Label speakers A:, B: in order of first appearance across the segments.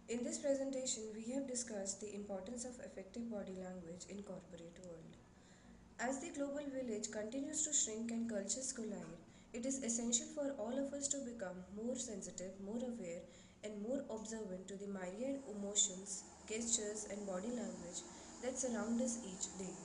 A: In this presentation, we have discussed the importance of effective body language in corporate world. As the global village continues to shrink and cultures collide, it is essential for all of us to become more sensitive, more aware, and more observant to the myriad emotions, gestures, and body language that surround us each day.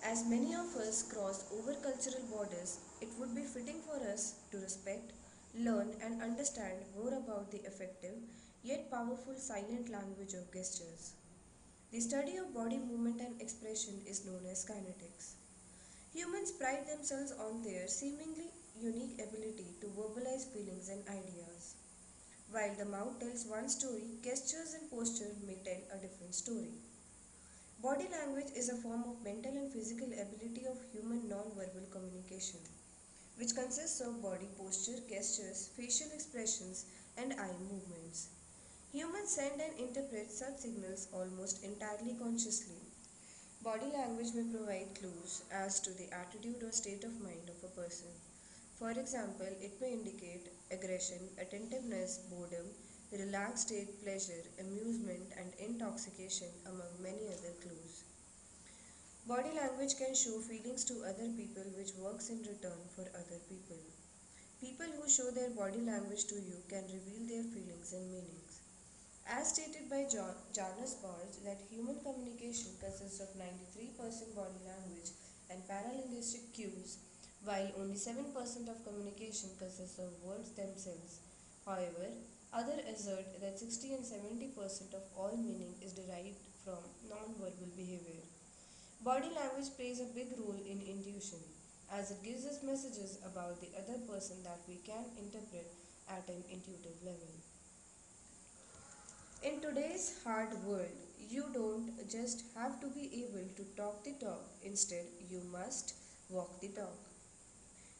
A: As many of us cross over cultural borders, it would be fitting for us to respect, learn, and understand more about the effective yet powerful silent language of gestures. The study of body movement and expression is known as kinetics. Humans pride themselves on their seemingly unique ability to verbalize feelings and ideas. While the mouth tells one story, gestures and posture may tell a different story. Body language is a form of mental and physical ability of human non-verbal communication, which consists of body posture, gestures, facial expressions, and eye movements. Humans send and interpret such signals almost entirely consciously. Body language may provide clues as to the attitude or state of mind of a person. For example, it may indicate aggression, attentiveness, boredom, relaxed state, pleasure, amusement, and intoxication, among many other clues. Body language can show feelings to other people which works in return for other people. People who show their body language to you can reveal their feelings and meanings. As stated by Jarvis Barge, that human communication consists of 93% body language and paralinguistic cues, while only 7% of communication consists of words themselves. However, others assert that 60 and 70% of all meaning is derived from non-verbal behavior. Body language plays a big role in intuition, as it gives us messages about the other person that we can interpret at an intuitive level. In today's hard world, you don't just have to be able to talk the talk, instead, you must walk the talk.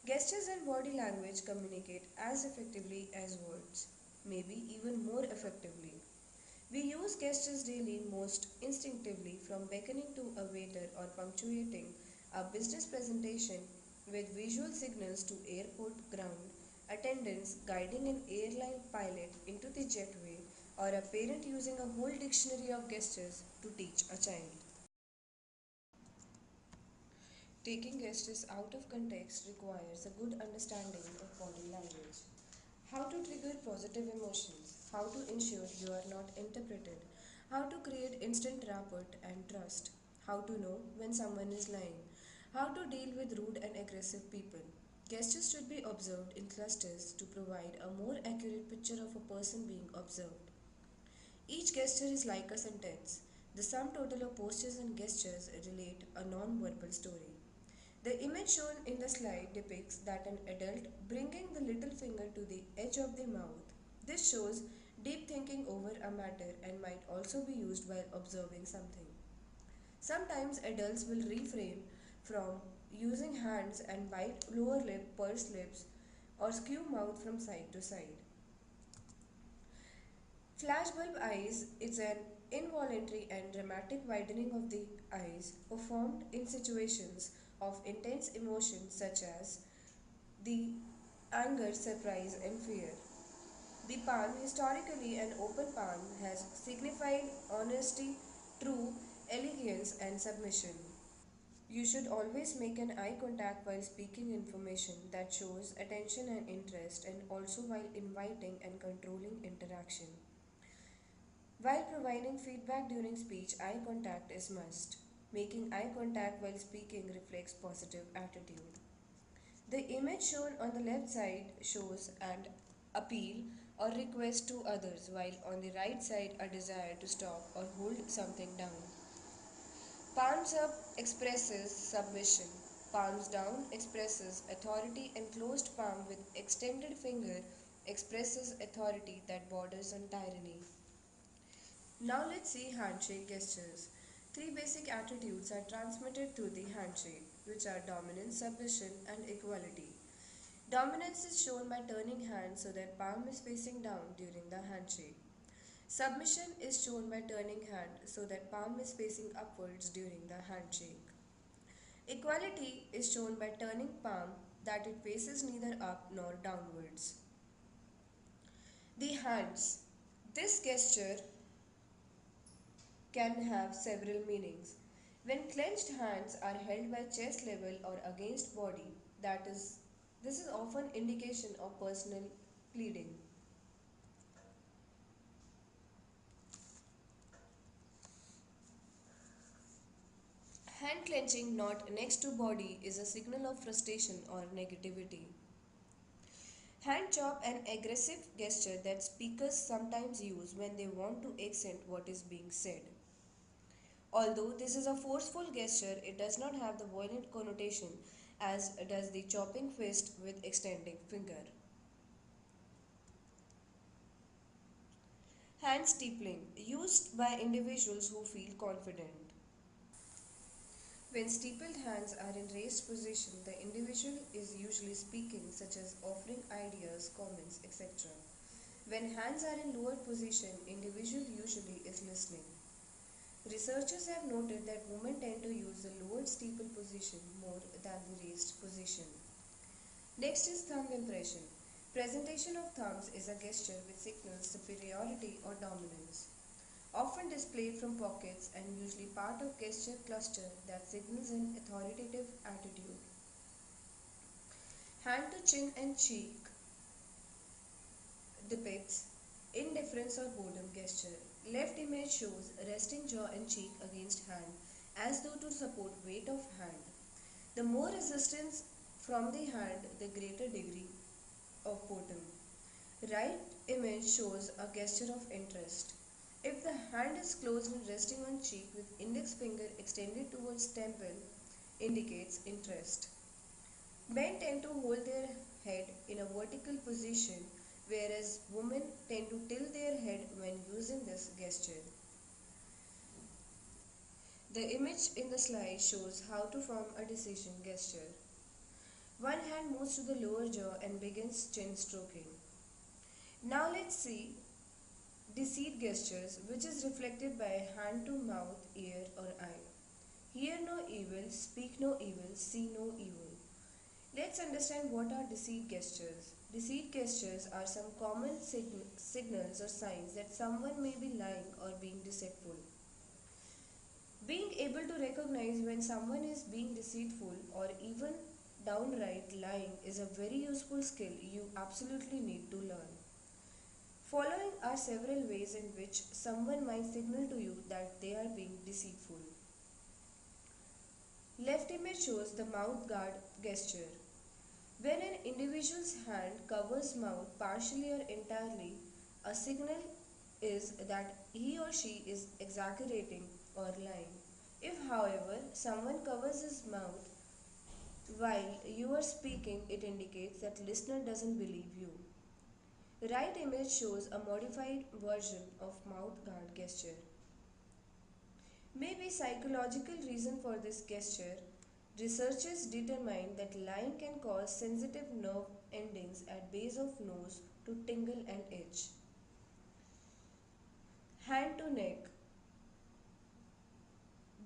A: Gestures and body language communicate as effectively as words, maybe even more effectively. We use gestures daily most instinctively, from beckoning to a waiter or punctuating a business presentation with visual signals to airport ground attendants, guiding an airline pilot into the jetway, or a parent using a whole dictionary of gestures to teach a child. Taking gestures out of context requires a good understanding of body language. How to trigger positive emotions, how to ensure you are not interpreted, how to create instant rapport and trust, how to know when someone is lying, how to deal with rude and aggressive people. Gestures should be observed in clusters to provide a more accurate picture of a person being observed. Each gesture is like a sentence. The sum total of postures and gestures relate a non-verbal story. The image shown in the slide depicts that an adult bringing the little finger to the edge of the mouth. This shows deep thinking over a matter and might also be used while observing something. Sometimes adults will refrain from using hands and bite lower lip, purse lips, or skew mouth from side to side. Flashbulb eyes is an involuntary and dramatic widening of the eyes performed in situations of intense emotion such as the anger, surprise, and fear. The palm, historically an open palm, has signified honesty, true elegance, and submission. You should always make an eye contact while speaking information that shows attention and interest, and also while inviting and controlling interaction. While providing feedback during speech, eye contact is must. Making eye contact while speaking reflects positive attitude. The image shown on the left side shows an appeal or request to others, while on the right side a desire to stop or hold something down. Palms up expresses submission. Palms down expresses authority, and closed palm with extended finger expresses authority that borders on tyranny. Now let's see handshake gestures. Three basic attitudes are transmitted through the handshake, which are dominance, submission, and equality. Dominance is shown by turning hands so that palm is facing down during the handshake. Submission is shown by turning hand so that palm is facing upwards during the handshake. Equality is shown by turning palm that it faces neither up nor downwards. The hands. This gesture can have several meanings. When clenched hands are held by chest level or against body, that is, this is often indication of personal pleading. Hand clenching not next to body is a signal of frustration or negativity. Hand chop an aggressive gesture that speakers sometimes use when they want to accent what is being said. Although this is a forceful gesture, it does not have the violent connotation as does the chopping fist with extending finger. Hand steepling, used by individuals who feel confident. When steepled hands are in raised position, the individual is usually speaking, such as offering ideas, comments, etc. When hands are in lowered position, individual usually is listening. Researchers have noted that women tend to use the lowered steeple position more than the raised position. Next is thumb impression. Presentation of thumbs is a gesture which signals superiority or dominance. Often displayed from pockets and usually part of gesture cluster that signals an authoritative attitude. Hand to chin and cheek depicts indifference or boredom gesture. Left image shows resting jaw and cheek against hand as though to support weight of hand. The more resistance from the hand, the greater degree of boredom. Right image shows a gesture of interest. If the hand is closed and resting on cheek with index finger extended towards temple, indicates interest. Men tend to hold their head in a vertical position, whereas women tend to tilt their head when using this gesture. The image in the slide shows how to form a decision gesture. One hand moves to the lower jaw and begins chin stroking. Now let's see deceit gestures, which is reflected by hand to mouth, ear, or eye. Hear no evil, speak no evil, see no evil. Let's understand what are deceit gestures. Deceit gestures are some common signals or signs that someone may be lying or being deceitful. Being able to recognize when someone is being deceitful or even downright lying is a very useful skill you absolutely need to learn. Following are several ways in which someone might signal to you that they are being deceitful. Left image shows the mouth guard gesture. When an individual's hand covers mouth partially or entirely, a signal is that he or she is exaggerating or lying. If, however, someone covers his mouth while you are speaking, it indicates that listener doesn't believe you. Right image shows a modified version of mouth guard gesture. Maybe psychological reason for this gesture. Researchers determined that lying can cause sensitive nerve endings at base of nose to tingle and itch. Hand to neck.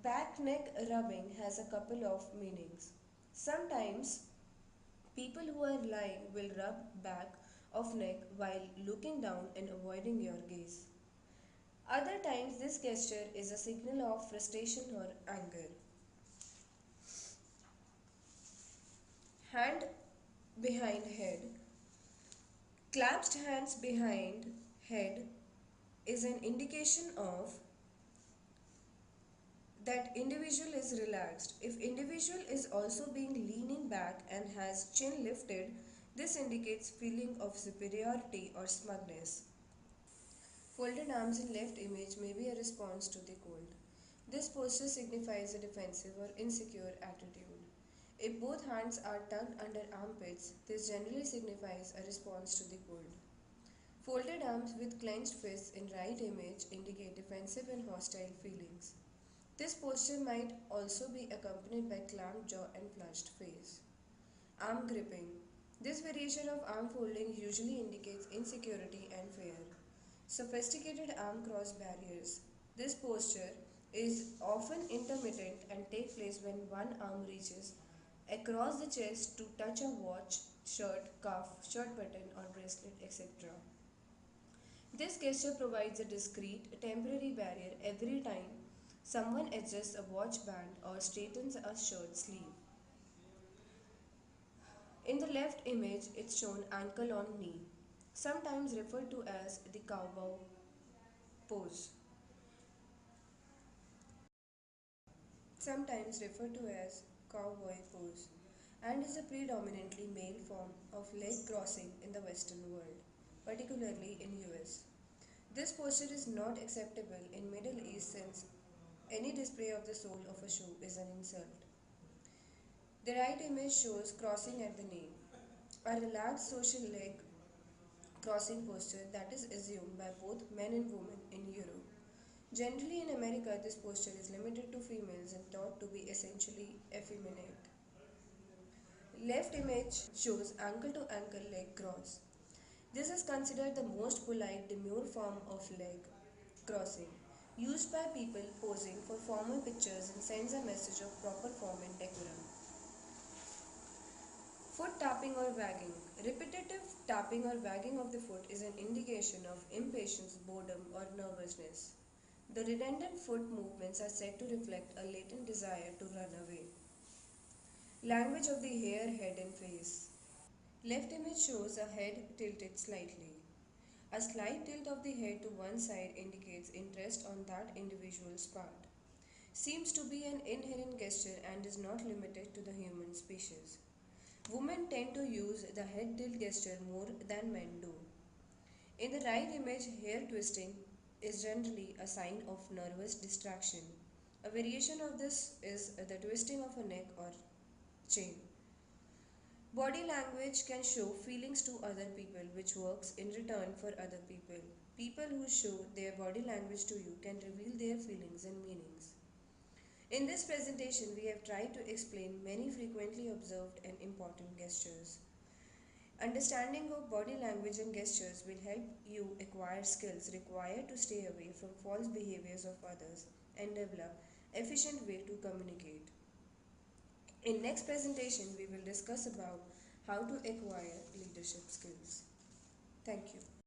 A: Back neck rubbing has a couple of meanings. Sometimes people who are lying will rub back of neck while looking down and avoiding your gaze. Other times this gesture is a signal of frustration or anger. Hand behind head. Clasped hands behind head is an indication of that individual is relaxed. If individual is also being leaning back and has chin lifted, this indicates feeling of superiority or smugness. Folded arms in left image may be a response to the cold. This posture signifies a defensive or insecure attitude. If both hands are tucked under armpits, this generally signifies a response to the cold. Folded arms with clenched fists in right image indicate defensive and hostile feelings. This posture might also be accompanied by clamped jaw and flushed face. Arm gripping. This variation of arm folding usually indicates insecurity and fear. Sophisticated arm cross barriers. This posture is often intermittent and takes place when one arm reaches across the chest to touch a watch, shirt, cuff, shirt button or bracelet, etc. This gesture provides a discreet, temporary barrier every time Someone adjusts a watch band or straightens a shirt sleeve. In the left image, it's shown ankle on knee, sometimes referred to as the cowboy pose, sometimes referred to as cowboy pose, and is a predominantly male form of leg crossing in the Western world, particularly in US. This posture is not acceptable in Middle East since any display of the sole of a shoe is an insult. The right image shows crossing at the knee, a relaxed social leg crossing posture that is assumed by both men and women in Europe. Generally, in America, this posture is limited to females and thought to be essentially effeminate. Left image shows ankle to ankle leg cross. This is considered the most polite, demure form of leg crossing, used by people posing for formal pictures and sends a message of proper form and decorum. Foot tapping or wagging. Repetitive tapping or wagging of the foot is an indication of impatience, boredom, or nervousness. The redundant foot movements are said to reflect a latent desire to run away. Language of the hair, head, and face. Left image shows a head tilted slightly. A slight tilt of the head to one side indicates interest on that individual's part. Seems to be an inherent gesture and is not limited to the human species. Women tend to use the head tilt gesture more than men do. In the right image, hair twisting is generally a sign of nervous distraction. A variation of this is the twisting of a neck or chin. Body language can show feelings to other people, which works in return for other people. People who show their body language to you can reveal their feelings and meanings. In this presentation, we have tried to explain many frequently observed and important gestures. Understanding of body language and gestures will help you acquire skills required to stay away from false behaviors of others and develop efficient way to communicate. In next presentation, we will discuss about how to acquire leadership skills. Thank you.